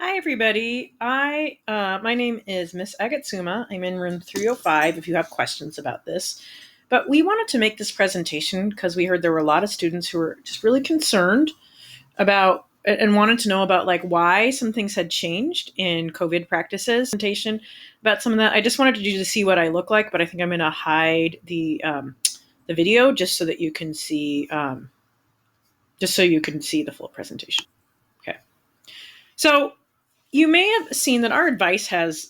Hi, everybody. My name is Miss Agatsuma. I'm in room 305 if you have questions about this. But we wanted to make this presentation because we heard there were a lot of students who were just really concerned about and wanted to know about like why some things had changed in COVID practices. Presentation about some of that. I just wanted you to see what I look like, but I think I'm going to hide the video just so that you can see the full presentation. Okay. So you may have seen that our advice has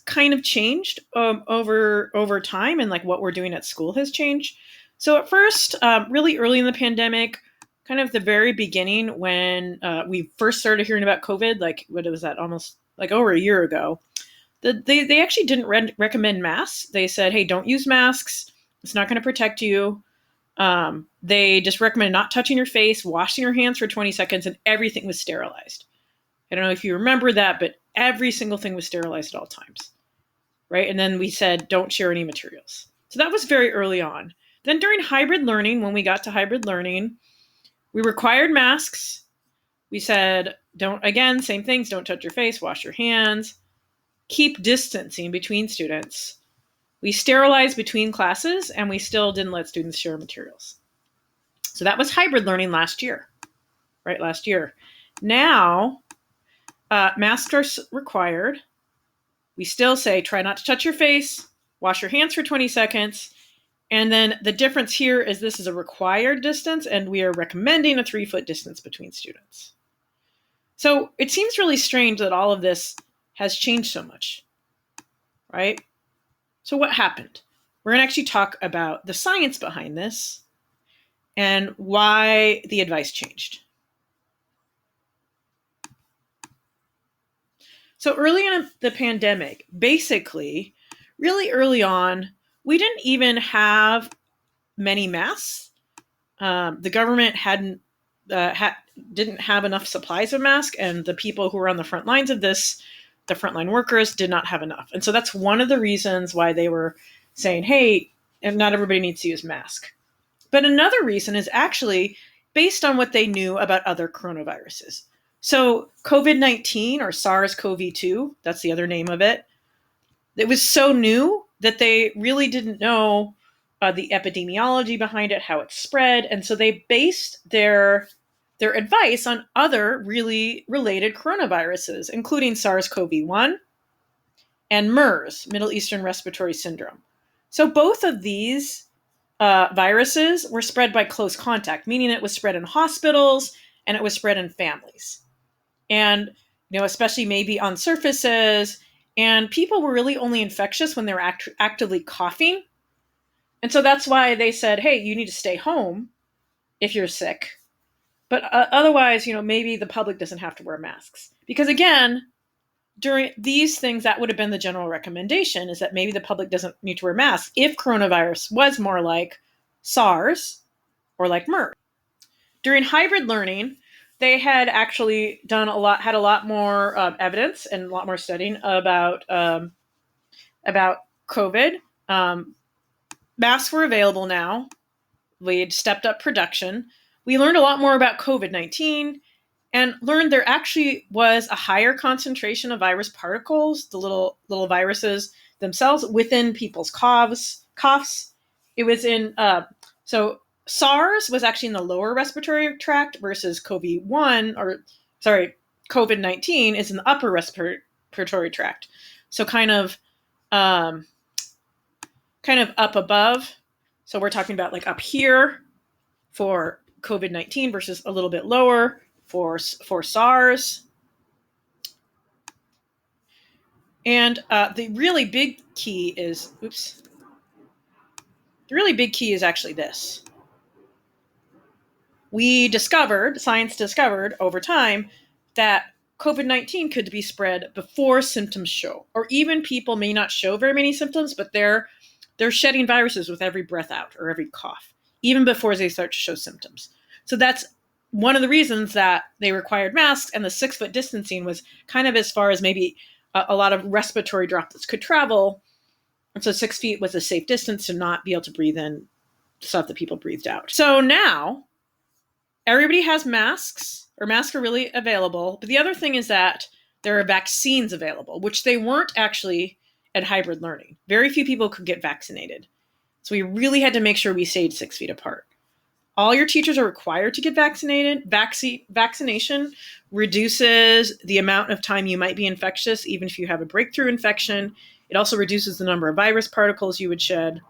kind of changed over time, and like what we're doing at school has changed. So at first, really early in the pandemic, kind of the very beginning when we first started hearing about COVID, like what was that, almost like over a year ago, they actually didn't recommend masks. They said, hey, don't use masks. It's not going to protect you. They just recommended not touching your face, washing your hands for 20 seconds, and everything was sterilized. I don't know if you remember that, but every single thing was sterilized at all times, right? And then we said, don't share any materials. So that was very early on. Then during hybrid learning, when we got to hybrid learning, we required masks. We said, again, same things, don't touch your face, wash your hands, keep distancing between students. We sterilized between classes, and we still didn't let students share materials. So that was hybrid learning last year, right? Last year. Now, masks are required. We still say try not to touch your face, wash your hands for 20 seconds. And then the difference here is this is a required distance, and we are recommending a 3-foot distance between students. So it seems really strange that all of this has changed so much, right? So what happened? We're going to actually talk about the science behind this and why the advice changed. So early in the pandemic, basically, really early on, we didn't even have many masks. The government didn't have enough supplies of masks, and the people who were on the front lines of this, the frontline workers, did not have enough. And so that's one of the reasons why they were saying, hey, not everybody needs to use masks. But another reason is actually based on what they knew about other coronaviruses. So COVID-19 or SARS-CoV-2, that's the other name of it, it was so new that they really didn't know the epidemiology behind it, how it spread. And so they based their advice on other really related coronaviruses, including SARS-CoV-1 and MERS, Middle Eastern Respiratory Syndrome. So both of these viruses were spread by close contact, meaning it was spread in hospitals and it was spread in families. And, especially maybe on surfaces. And people were really only infectious when they were actively coughing. And so that's why they said, hey, you need to stay home if you're sick. But otherwise, maybe the public doesn't have to wear masks. Because again, during these things, that would have been the general recommendation, is that maybe the public doesn't need to wear masks if coronavirus was more like SARS or like MERS. During hybrid learning, they had actually had a lot more evidence and a lot more studying about COVID. Masks were available now. We had stepped up production. We learned a lot more about COVID-19 and learned there actually was a higher concentration of virus particles, the little viruses themselves, within people's coughs. It was in, so SARS was actually in the lower respiratory tract versus COVID-19 is in the upper respiratory tract. So kind of up above. So we're talking about like up here for COVID-19 versus a little bit lower for SARS. And the really big key is, actually this. Science discovered over time that COVID-19 could be spread before symptoms show, or even people may not show very many symptoms, but they're shedding viruses with every breath out or every cough, even before they start to show symptoms. So that's one of the reasons that they required masks, and the 6-foot distancing was kind of as far as maybe a lot of respiratory droplets could travel. And so 6 feet was a safe distance to not be able to breathe in stuff that people breathed out. So now everybody has masks, or masks are really available. But the other thing is that there are vaccines available, which they weren't actually at hybrid learning. Very few people could get vaccinated. So we really had to make sure we stayed 6 feet apart. All your teachers are required to get vaccinated. Vaccination reduces the amount of time you might be infectious, even if you have a breakthrough infection. It also reduces the number of virus particles you would shed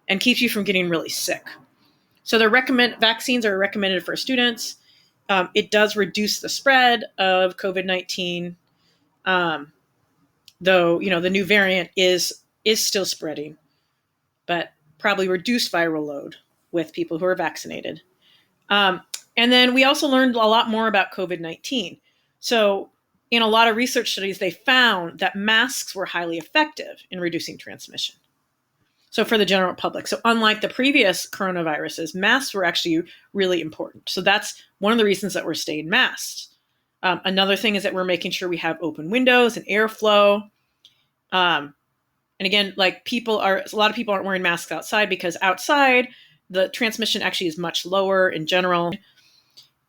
and keeps you from getting really sick. So vaccines are recommended for students. It does reduce the spread of COVID-19, though the new variant is still spreading, but probably reduced viral load with people who are vaccinated. And then we also learned a lot more about COVID-19. So in a lot of research studies, they found that masks were highly effective in reducing transmission. So for the general public. So unlike the previous coronaviruses, masks were actually really important. So that's one of the reasons that we're staying masked. Another thing is that we're making sure we have open windows and airflow. And again, a lot of people aren't wearing masks outside because outside the transmission actually is much lower in general.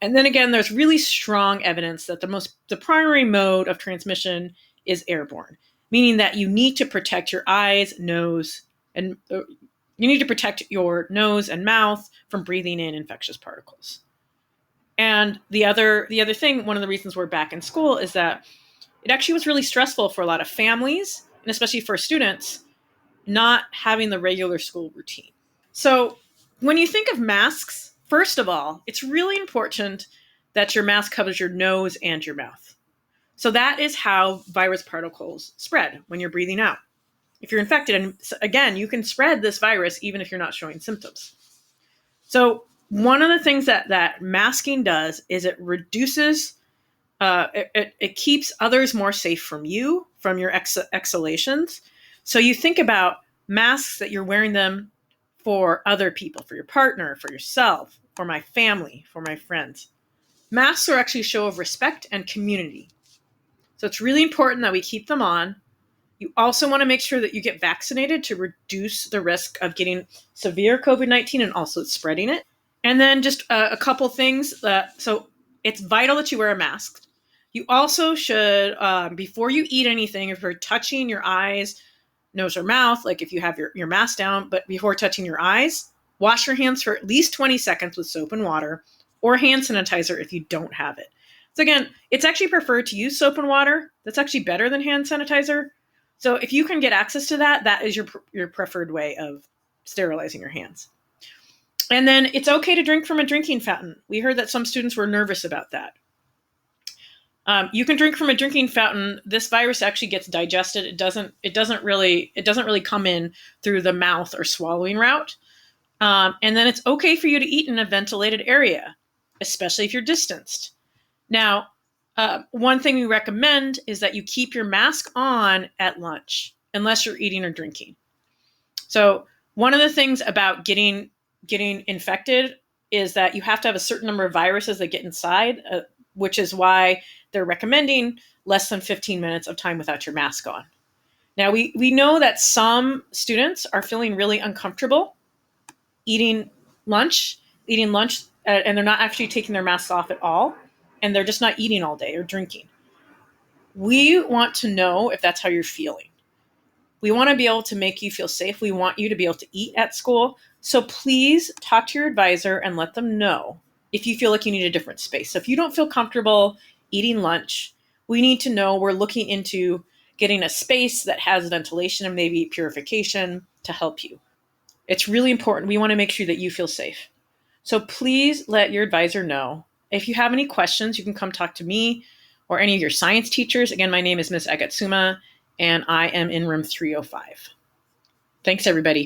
And then again, there's really strong evidence that the primary mode of transmission is airborne, meaning that you need to protect your eyes, nose, and you need to protect your nose and mouth from breathing in infectious particles. And the other thing, one of the reasons we're back in school is that it actually was really stressful for a lot of families, and especially for students, not having the regular school routine. So when you think of masks, first of all, it's really important that your mask covers your nose and your mouth. So that is how virus particles spread when you're breathing out. If you're infected, and again, you can spread this virus even if you're not showing symptoms. So one of the things that masking does is it reduces, it keeps others more safe from you, from your exhalations. So you think about masks that you're wearing them for other people, for your partner, for yourself, for my family, for my friends. Masks are actually a show of respect and community. So it's really important that we keep them on. You also want to make sure that you get vaccinated to reduce the risk of getting severe COVID-19 and also spreading it. And then just a couple things. So it's vital that you wear a mask. You also should, before you eat anything, if you're touching your eyes, nose, or mouth, like if you have your mask down, but before touching your eyes, wash your hands for at least 20 seconds with soap and water, or hand sanitizer if you don't have it. So again, it's actually preferred to use soap and water. That's actually better than hand sanitizer. So if you can get access to that, that is your preferred way of sterilizing your hands. And then it's okay to drink from a drinking fountain. We heard that some students were nervous about that. You can drink from a drinking fountain. This virus actually gets digested. It doesn't really come in through the mouth or swallowing route. And then it's okay for you to eat in a ventilated area, especially if you're distanced. Now, one thing we recommend is that you keep your mask on at lunch, unless you're eating or drinking. So one of the things about getting infected is that you have to have a certain number of viruses that get inside, which is why they're recommending less than 15 minutes of time without your mask on. Now, we know that some students are feeling really uncomfortable eating lunch, and they're not actually taking their masks off at all, and they're just not eating all day or drinking. We want to know if that's how you're feeling. We want to be able to make you feel safe. We want you to be able to eat at school. So please talk to your advisor and let them know if you feel like you need a different space. So if you don't feel comfortable eating lunch, we need to know. We're looking into getting a space that has ventilation and maybe purification to help you. It's really important. We want to make sure that you feel safe. So please let your advisor know. If you have any questions, you can come talk to me or any of your science teachers. Again, my name is Ms. Agatsuma, and I am in room 305. Thanks, everybody.